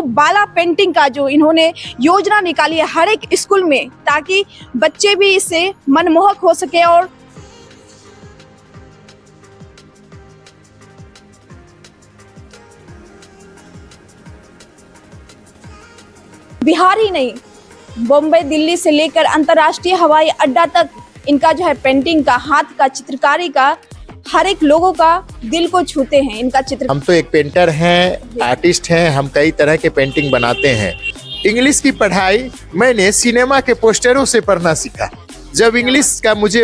जो बाला पेंटिंग का जो इन्होंने योजना निकाली है हर एक स्कूल में, ताकि बच्चे भी इससे मनमोहक हो सके और बिहार ही नहीं, बॉम्बे, दिल्ली से लेकर अंतर्राष्ट्रीय हवाई अड्डा तक इनका जो है पेंटिंग का, हाथ का, चित्रकारी का हर एक लोगों का दिल को छूते हैं इनका चित्र। हम तो एक पेंटर हैं, आर्टिस्ट हैं, हम कई तरह के पेंटिंग बनाते हैं। इंग्लिश की पढ़ाई मैंने सिनेमा के पोस्टरों से पढ़ना सीखा। जब इंग्लिश का मुझे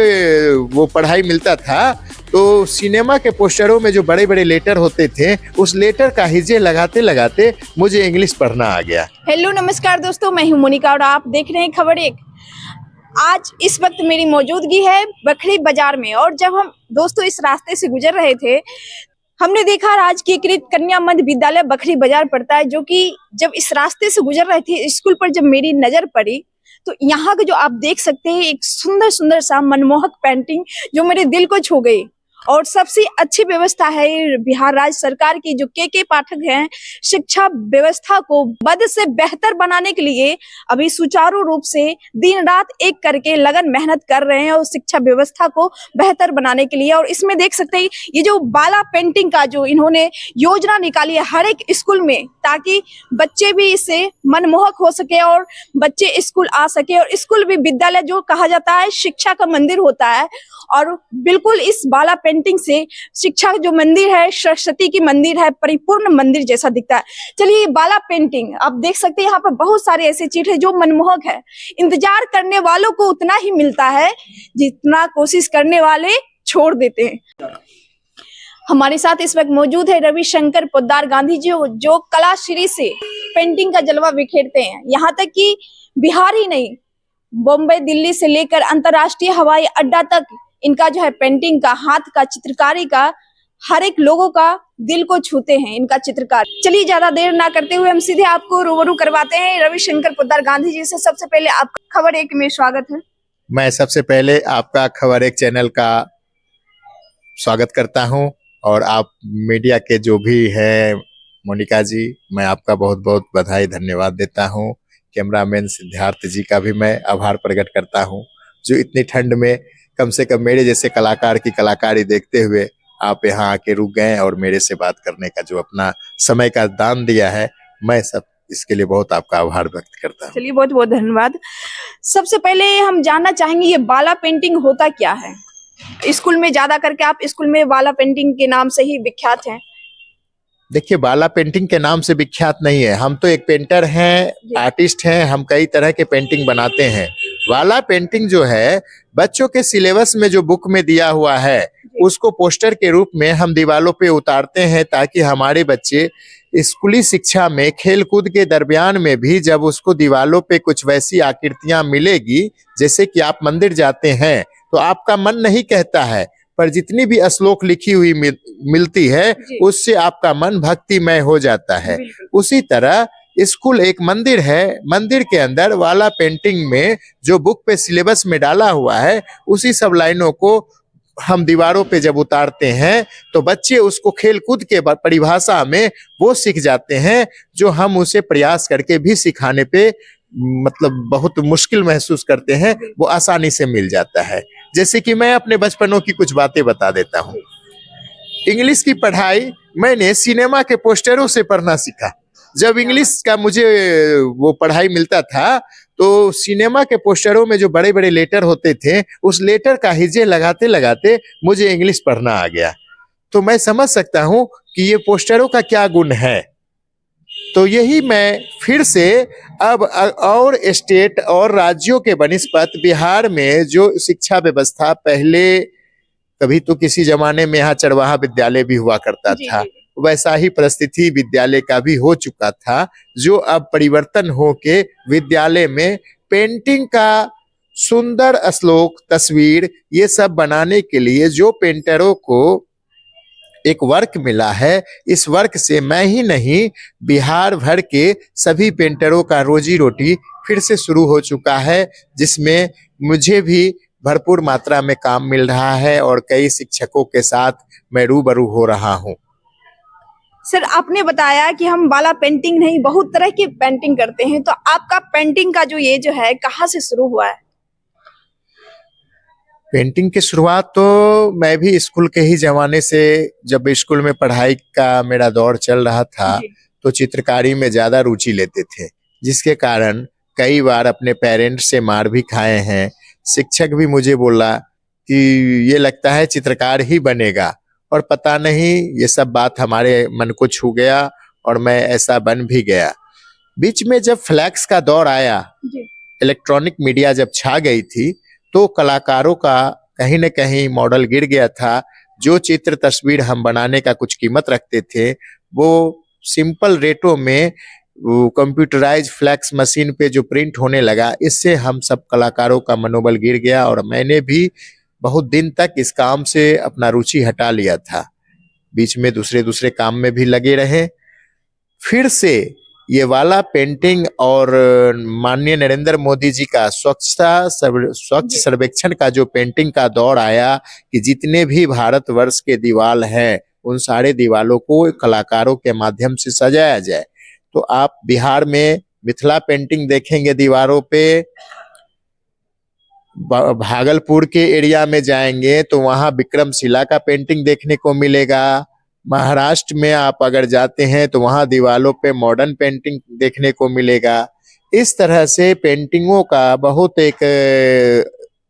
वो पढ़ाई मिलता था तो सिनेमा के पोस्टरों में जो बड़े बड़े लेटर होते थे, उस लेटर का हिज्जे लगाते लगाते मुझे इंग्लिश पढ़ना आ गया। हेलो नमस्कार दोस्तों, मैं हूं मोनिका और आप देख रहे हैं खबर एक। आज इस वक्त मेरी मौजूदगी है बखरी बाजार में, और जब हम दोस्तों इस रास्ते से गुजर रहे थे, हमने देखा राजकीयकृत कन्या मध्य विद्यालय बखरी बाजार पड़ता है, जो कि जब इस रास्ते से गुजर रहे थे स्कूल पर जब मेरी नजर पड़ी तो यहाँ का जो आप देख सकते हैं एक सुंदर सुंदर सा मनमोहक पेंटिंग जो मेरे दिल को छू गई। और सबसे अच्छी व्यवस्था है बिहार राज्य सरकार की, जो के पाठक हैं, शिक्षा व्यवस्था को बद से बेहतर बनाने के लिए अभी सुचारू रूप से दिन रात एक करके लगन मेहनत कर रहे हैं और शिक्षा व्यवस्था को बेहतर बनाने के लिए। और इसमें देख सकते हैं ये जो बाला पेंटिंग का जो इन्होंने योजना निकाली है हर एक स्कूल में, ताकि बच्चे भी इससे मनमोहक हो सके और बच्चे स्कूल आ सके। और स्कूल भी विद्यालय जो कहा जाता है शिक्षा का मंदिर होता है, और बिल्कुल इस बाला पेंटिंग से शिक्षा जो मंदिर है, सरस्वती की मंदिर है, परिपूर्ण मंदिर जैसा दिखता है। चलिए, ये बाला पेंटिंग आप देख सकते हैं, यहाँ पर बहुत सारे ऐसे चीज है जो मनमोहक है। इंतजार करने वालों को उतना ही मिलता है जितना कोशिश करने वाले छोड़ देते हैं। हमारे साथ इस वक्त मौजूद है रविशंकर पोद्दार गांधी जी, जो कलाश्री से पेंटिंग का जलवा बिखेरते हैं। यहाँ तक कि बिहार ही नहीं, बॉम्बे, दिल्ली से लेकर अंतर्राष्ट्रीय हवाई अड्डा तक इनका जो है पेंटिंग का, हाथ का, चित्रकारी का हर एक लोगों का दिल को छूते हैं इनका चित्रकार। चलिए, ज्यादा देर ना करते हुए हम सीधे आपको रूबरू करवाते हैं रविशंकर पोद्दार गांधी जी से। सबसे पहले आपका खबर एक में स्वागत है। मैं सबसे पहले आपका खबर एक चैनल का स्वागत करता हूं, और आप मीडिया के जो भी हैं मोनिका जी, मैं आपका बहुत बहुत बधाई धन्यवाद देता हूं। कैमरामैन सिद्धार्थ जी का भी मैं आभार प्रकट करता हूं, जो इतनी ठंड में कम से कम मेरे जैसे कलाकार की कलाकारी देखते हुए आप यहाँ आके रुक गए और मेरे से बात करने का जो अपना समय का दान दिया है, मैं सब इसके लिए बहुत आपका आभार व्यक्त करता हूँ। चलिए, बहुत बहुत धन्यवाद। सबसे पहले हम जानना चाहेंगे ये बाला पेंटिंग होता क्या है? स्कूल में ज्यादा करके आप स्कूल में बाला पेंटिंग के नाम से ही विख्यात हैं। देखिए, बाला पेंटिंग के नाम से विख्यात नहीं है, हम तो एक पेंटर हैं, आर्टिस्ट हैं, हम कई तरह के पेंटिंग बनाते हैं। बाला पेंटिंग जो है बच्चों के सिलेबस में जो बुक में दिया हुआ है, उसको पोस्टर के रूप में हम दीवालों पे उतारते हैं, ताकि हमारे बच्चे स्कूली शिक्षा में खेल कूद के दरमियान में भी जब उसको दीवालों पे कुछ वैसी आकृतियां मिलेगी, जैसे कि आप मंदिर जाते हैं तो आपका मन नहीं कहता है, पर जितनी भी श्लोक लिखी हुई मिलती है उससे आपका मन भक्तिमय हो जाता है। उसी तरह स्कूल एक मंदिर है, मंदिर के अंदर वाला पेंटिंग में जो बुक पे सिलेबस में डाला हुआ है, उसी सब लाइनों को हम दीवारों पे जब उतारते हैं तो बच्चे उसको खेल कूद के परिभाषा में वो सीख जाते हैं, जो हम उसे प्रयास करके भी सिखाने पे मतलब बहुत मुश्किल महसूस करते हैं, वो आसानी से मिल जाता है। जैसे कि मैं अपने बचपनों की कुछ बातें बता देता हूँ। इंग्लिश की पढ़ाई मैंने सिनेमा के पोस्टरों से पढ़ना सीखा। जब इंग्लिश का मुझे वो पढ़ाई मिलता था तो सिनेमा के पोस्टरों में जो बड़े बड़े लेटर होते थे, उस लेटर का हिज्जे लगाते लगाते मुझे इंग्लिश पढ़ना आ गया। तो मैं समझ सकता हूँ कि ये पोस्टरों का क्या गुण है। तो यही मैं फिर से अब और स्टेट और राज्यों के बनिस्पत बिहार में जो शिक्षा व्यवस्था, पहले कभी तो किसी जमाने में यहाँ चरवाहा विद्यालय भी हुआ करता था, वैसा ही परिस्थिति विद्यालय का भी हो चुका था, जो अब परिवर्तन हो के विद्यालय में पेंटिंग का सुंदर श्लोक, तस्वीर, ये सब बनाने के लिए जो पेंटरों को एक वर्क मिला है, इस वर्क से मैं ही नहीं बिहार भर के सभी पेंटरों का रोजी रोटी फिर से शुरू हो चुका है, जिसमें मुझे भी भरपूर मात्रा में काम मिल रहा है और कई शिक्षकों के साथ मैं रूबरू हो रहा हूं। सर आपने बताया कि हम वाला पेंटिंग नहीं बहुत तरह की पेंटिंग करते हैं, तो आपका पेंटिंग का जो ये जो है कहाँ से शुरू हुआ है? पेंटिंग की शुरुआत तो मैं भी स्कूल के ही जमाने से, जब स्कूल में पढ़ाई का मेरा दौर चल रहा था जी। तो चित्रकारी में ज्यादा रुचि लेते थे, जिसके कारण कई बार अपने पेरेंट्स से मार भी खाए हैं। शिक्षक भी मुझे बोला कि ये लगता है चित्रकार ही बनेगा, और पता नहीं ये सब बात हमारे मन को छू गया और मैं ऐसा बन भी गया। बीच में जब फ्लैक्स का दौर आया, जी। इलेक्ट्रॉनिक मीडिया जब छा गई थी, तो कलाकारों का कहीं न कहीं मॉडल गिर गया था। जो चित्र तस्वीर हम बनाने का कुछ कीमत रखते थे, वो सिंपल रेटों में वो कंप्यूटराइज फ्लैक्स मशीन पे जो प्रिंट होने लगा, इससे हम सब कलाकारों का मनोबल गिर गया और मैंने भी बहुत दिन तक इस काम से अपना रुचि हटा लिया था। बीच में दूसरे काम में भी लगे रहे। फिर से ये वाला पेंटिंग और माननीय नरेंद्र मोदी जी का स्वच्छ सर्वेक्षण का जो पेंटिंग का दौर आया कि जितने भी भारतवर्ष के दीवार हैं उन सारे दीवारों को कलाकारों के माध्यम से सजाया जाए। तो आप बिहार में मिथिला पेंटिंग देखेंगे दीवारों पे, भागलपुर के एरिया में जाएंगे तो वहां विक्रमशिला का पेंटिंग देखने को मिलेगा। महाराष्ट्र में आप अगर जाते हैं तो वहां दीवारों पे मॉडर्न पेंटिंग देखने को मिलेगा। इस तरह से पेंटिंगों का बहुत एक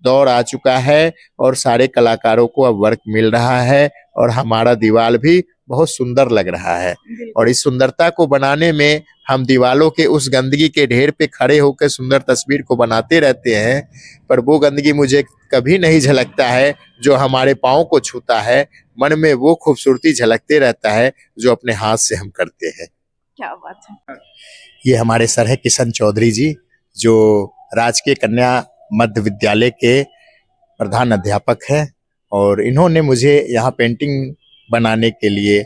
दौर आ चुका है और सारे कलाकारों को अब वर्क मिल रहा है और हमारा दीवार भी बहुत सुंदर लग रहा है। और इस सुंदरता को बनाने में हम दीवारों के उस गंदगी के ढेर पे खड़े होकर सुंदर तस्वीर को बनाते रहते हैं, पर वो गंदगी मुझे कभी नहीं झलकता है जो हमारे पाँव को छूता है। मन में वो खूबसूरती झलकते रहता है जो अपने हाथ से हम करते हैं। क्या बात है। ये हमारे सर है किशन चौधरी जी, जो राजकीय कन्या मध्य विद्यालय के प्रधान अध्यापक हैं, और इन्होंने मुझे यहाँ पेंटिंग बनाने के लिए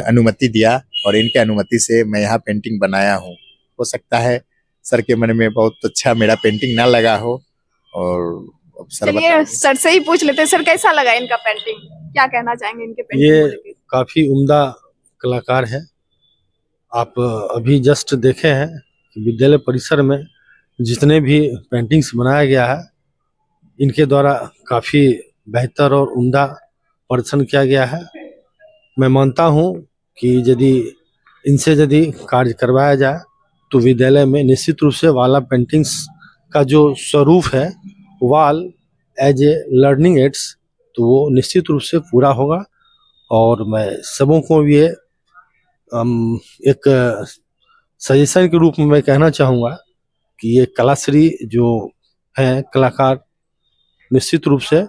अनुमति दिया और इनके अनुमति से मैं यहाँ पेंटिंग बनाया हूँ। हो सकता है सर के मन में बहुत अच्छा मेरा पेंटिंग ना लगा हो, और सर चलिए सर से ही पूछ लेते हैं, सर कैसा लगा इनका पेंटिंग, क्या कहना चाहेंगे इनके पेंटिंग को लेकर? ये काफी उम्दा कलाकार है। आप अभी जस्ट देखे हैं कि विद्यालय परिसर में जितने भी पेंटिंग्स बनाया गया है, इनके द्वारा काफी बेहतर और उम्दा प्रदर्शन किया गया है। मैं मानता हूं कि यदि इनसे यदि कार्य करवाया जाए तो विद्यालय में निश्चित रूप से वाला पेंटिंग्स का जो स्वरूप है, वाल एज ए लर्निंग एड्स, तो वो निश्चित रूप से पूरा होगा। और मैं सबों को ये एक सजेशन के रूप में मैं कहना चाहूँगा कि ये कलाश्री जो हैं कलाकार निश्चित रूप से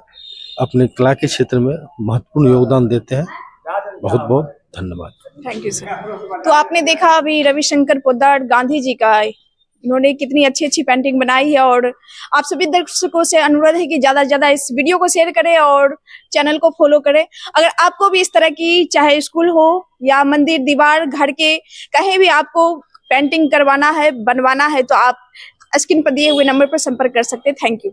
अपने कला के क्षेत्र में महत्वपूर्ण योगदान देते हैं। बहुत बहुत धन्यवाद। Thank you sir. तो आपने देखा अभी रविशंकर पोद्दार गांधी जी का, इन्होंने कितनी अच्छी पेंटिंग बनाई है, और आप सभी दर्शकों से अनुरोध है कि ज्यादा से ज्यादा इस वीडियो को शेयर करें और चैनल को फॉलो करें। अगर आपको भी इस तरह की, चाहे स्कूल हो या मंदिर, दीवार, घर के कहीं भी आपको पेंटिंग करवाना है, बनवाना है, तो आप स्क्रीन पर दिए हुए नंबर पर संपर्क कर सकते हैं। Thank you.